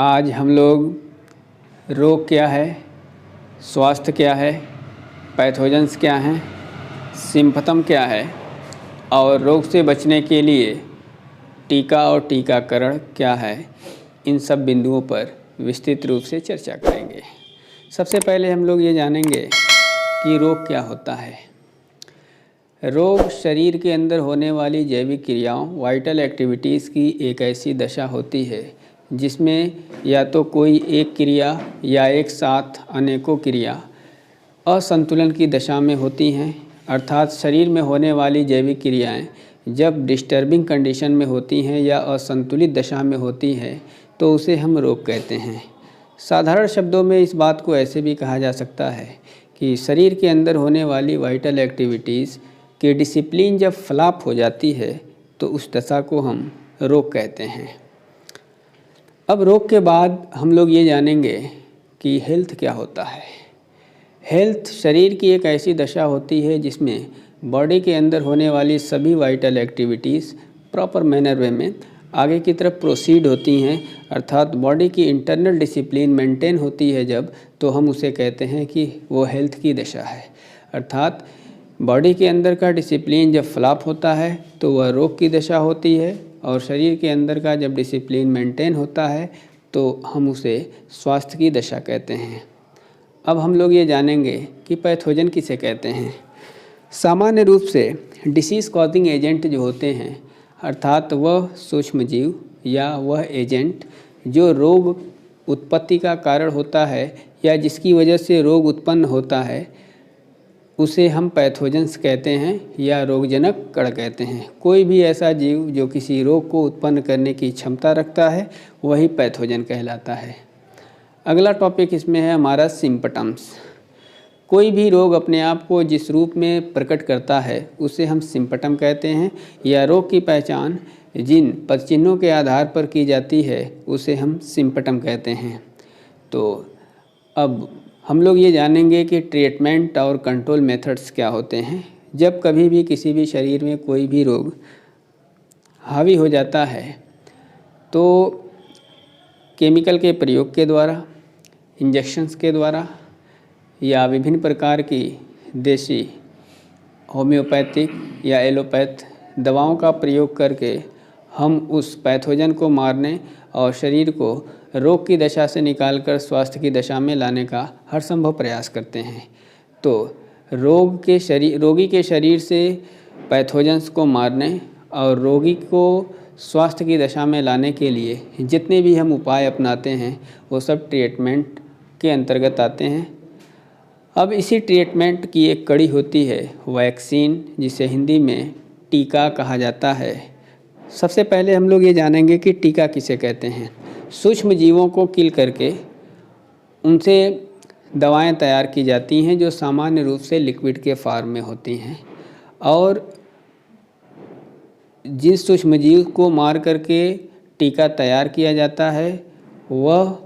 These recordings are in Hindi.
आज हम लोग रोग क्या है, स्वास्थ्य क्या है, पैथोजेंस क्या हैं, सिम्पटम क्या है और रोग से बचने के लिए टीका और टीकाकरण क्या है, इन सब बिंदुओं पर विस्तृत रूप से चर्चा करेंगे। सबसे पहले हम लोग ये जानेंगे कि रोग क्या होता है। रोग शरीर के अंदर होने वाली जैविक क्रियाओं, वाइटल एक्टिविटीज़ की एक ऐसी दशा होती है जिसमें या तो कोई एक क्रिया या एक साथ अनेकों क्रिया असंतुलन की दशा में होती हैं। अर्थात शरीर में होने वाली जैविक क्रियाएं जब डिस्टर्बिंग कंडीशन में होती हैं या असंतुलित दशा में होती हैं तो उसे हम रोग कहते हैं। साधारण शब्दों में इस बात को ऐसे भी कहा जा सकता है कि शरीर के अंदर होने वाली वाइटल एक्टिविटीज़ की डिसिप्लिन जब फ्लॉप हो जाती है तो उस दशा को हम रोग कहते हैं। अब रोग के बाद हम लोग ये जानेंगे कि हेल्थ क्या होता है। हेल्थ शरीर की एक ऐसी दशा होती है जिसमें बॉडी के अंदर होने वाली सभी वाइटल एक्टिविटीज़ प्रॉपर मैनर वे में आगे की तरफ प्रोसीड होती हैं। अर्थात बॉडी की इंटरनल डिसिप्लिन मेंटेन होती है जब, तो हम उसे कहते हैं कि वो हेल्थ की दशा है। अर्थात बॉडी के अंदर का डिसिप्लिन जब फ्लॉप होता है तो वह रोग की दशा होती है, और शरीर के अंदर का जब डिसिप्लिन मेंटेन होता है तो हम उसे स्वास्थ्य की दशा कहते हैं। अब हम लोग ये जानेंगे कि पैथोजन किसे कहते हैं। सामान्य रूप से डिसीज़ कॉजिंग एजेंट जो होते हैं, अर्थात वह सूक्ष्म जीव या वह एजेंट जो रोग उत्पत्ति का कारण होता है या जिसकी वजह से रोग उत्पन्न होता है, उसे हम पैथोजेंस कहते हैं या रोगजनक कण कहते हैं। कोई भी ऐसा जीव जो किसी रोग को उत्पन्न करने की क्षमता रखता है वही पैथोजन कहलाता है। अगला टॉपिक इसमें है हमारा सिम्पटम्स। कोई भी रोग अपने आप को जिस रूप में प्रकट करता है उसे हम सिम्पटम कहते हैं, या रोग की पहचान जिन पदचिन्हों के आधार पर की जाती है उसे हम सिम्पटम कहते हैं। तो अब हम लोग ये जानेंगे कि ट्रीटमेंट और कंट्रोल मेथड्स क्या होते हैं। जब कभी भी किसी भी शरीर में कोई भी रोग हावी हो जाता है तो केमिकल के प्रयोग के द्वारा, इंजेक्शंस के द्वारा या विभिन्न प्रकार की देसी होम्योपैथिक या एलोपैथ दवाओं का प्रयोग करके हम उस पैथोजन को मारने और शरीर को रोग की दशा से निकालकर स्वास्थ्य की दशा में लाने का हर संभव प्रयास करते हैं। तो रोगी के शरीर से पैथोजेंस को मारने और रोगी को स्वास्थ्य की दशा में लाने के लिए जितने भी हम उपाय अपनाते हैं वो सब ट्रीटमेंट के अंतर्गत आते हैं। अब इसी ट्रीटमेंट की एक कड़ी होती है वैक्सीन, जिसे हिंदी में टीका कहा जाता है। सबसे पहले हम लोग ये जानेंगे कि टीका किसे कहते हैं। सूक्ष्म जीवों को किल करके उनसे दवाएं तैयार की जाती हैं जो सामान्य रूप से लिक्विड के फॉर्म में होती हैं, और जिस सूक्ष्म जीव को मार करके टीका तैयार किया जाता है वह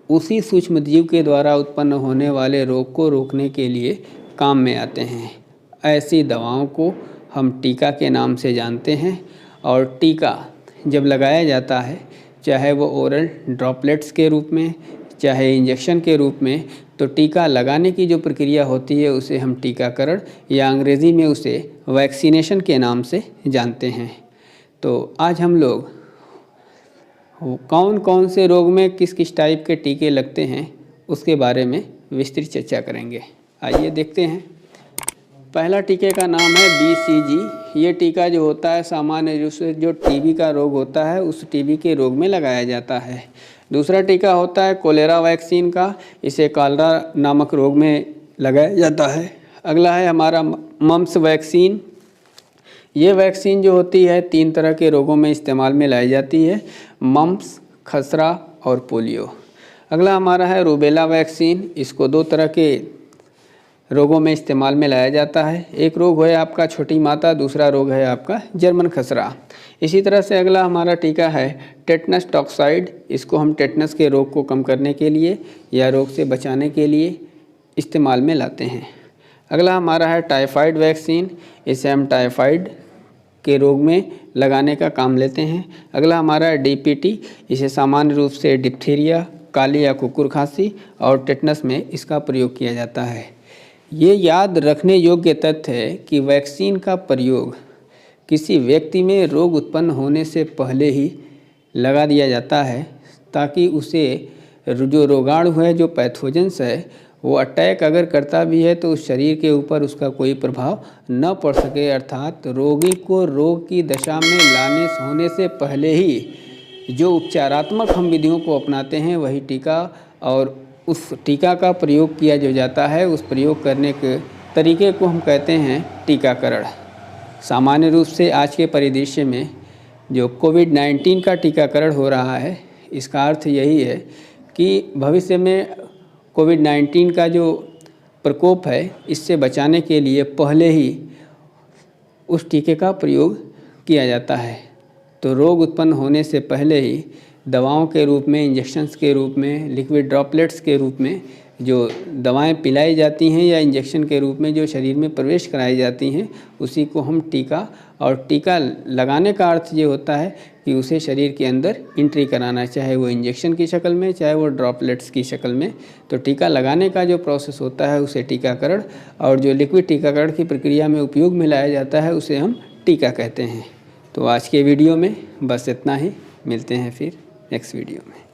उसी सूक्ष्म जीव के द्वारा उत्पन्न होने वाले रोग को रोकने के लिए काम में आते हैं। ऐसी दवाओं को हम टीका के नाम से जानते हैं। और टीका जब लगाया जाता है, चाहे वो ओरल ड्रॉपलेट्स के रूप में चाहे इंजेक्शन के रूप में, तो टीका लगाने की जो प्रक्रिया होती है उसे हम टीकाकरण या अंग्रेज़ी में उसे वैक्सीनेशन के नाम से जानते हैं। तो आज हम लोग कौन कौन से रोग में किस किस टाइप के टीके लगते हैं उसके बारे में विस्तृत चर्चा करेंगे। आइए देखते हैं। पहला टीके का नाम है BCG। ये टीका जो होता है सामान्य रूप से जो टीबी का रोग होता है उस टीबी के रोग में लगाया जाता है। दूसरा टीका होता है कोलेरा वैक्सीन का, इसे कॉलरा नामक रोग में लगाया जाता है। अगला है हमारा मम्प्स वैक्सीन। ये वैक्सीन जो होती है 3 तरह के रोगों में इस्तेमाल में लाई जाती है, मम्प्स, खसरा और पोलियो। अगला हमारा है रूबेला वैक्सीन। इसको 2 तरह के रोगों में इस्तेमाल में लाया जाता है। एक रोग है आपका छोटी माता, दूसरा रोग है आपका जर्मन खसरा। इसी तरह से अगला हमारा टीका है टेटनस टॉक्साइड। इसको हम टेटनस के रोग को कम करने के लिए या रोग से बचाने के लिए इस्तेमाल में लाते हैं। अगला हमारा है टाइफाइड वैक्सीन। इसे हम टाइफाइड के रोग में लगाने का काम लेते हैं। अगला हमारा DPT, इसे सामान्य रूप से डिप्थीरिया, काली या कुकुर खांसी और टेटनस में इसका प्रयोग किया जाता है। ये याद रखने योग्य तथ्य है कि वैक्सीन का प्रयोग किसी व्यक्ति में रोग उत्पन्न होने से पहले ही लगा दिया जाता है, ताकि उसे जो रोगाणु है, जो पैथोजेंस है, वो अटैक अगर करता भी है तो उस शरीर के ऊपर उसका कोई प्रभाव न पड़ सके, अर्थात रोगी को रोग की दशा में लाने होने से पहले ही जो उपचारात्मक हम विधियों को अपनाते हैं वही टीका और उस टीका का प्रयोग किया जो जाता है, उस प्रयोग करने के तरीके को हम कहते हैं टीकाकरण। सामान्य रूप से आज के परिदृश्य में जो कोविड-19 का टीकाकरण हो रहा है, इसका अर्थ यही है कि भविष्य में कोविड-19 का जो प्रकोप है, इससे बचाने के लिए पहले ही उस टीके का प्रयोग किया जाता है। तो रोग उत्पन्न होने से पहले ही दवाओं के रूप में, इंजेक्शंस के रूप में, लिक्विड ड्रॉपलेट्स के रूप में जो दवाएं पिलाई जाती हैं या इंजेक्शन के रूप में जो शरीर में प्रवेश कराई जाती हैं, उसी को हम टीका, और टीका लगाने का अर्थ ये होता है कि उसे शरीर के अंदर एंट्री कराना, चाहे वो इंजेक्शन की शक्ल में, चाहे वो ड्रॉपलेट्स की शक्ल में। तो टीका लगाने का जो प्रोसेस होता है उसे टीकाकरण, और जो लिक्विड टीकाकरण की प्रक्रिया में उपयोग में लाया जाता है उसे हम टीका कहते हैं। तो आज के वीडियो में बस इतना ही, मिलते हैं फिर नेक्स्ट वीडियो में।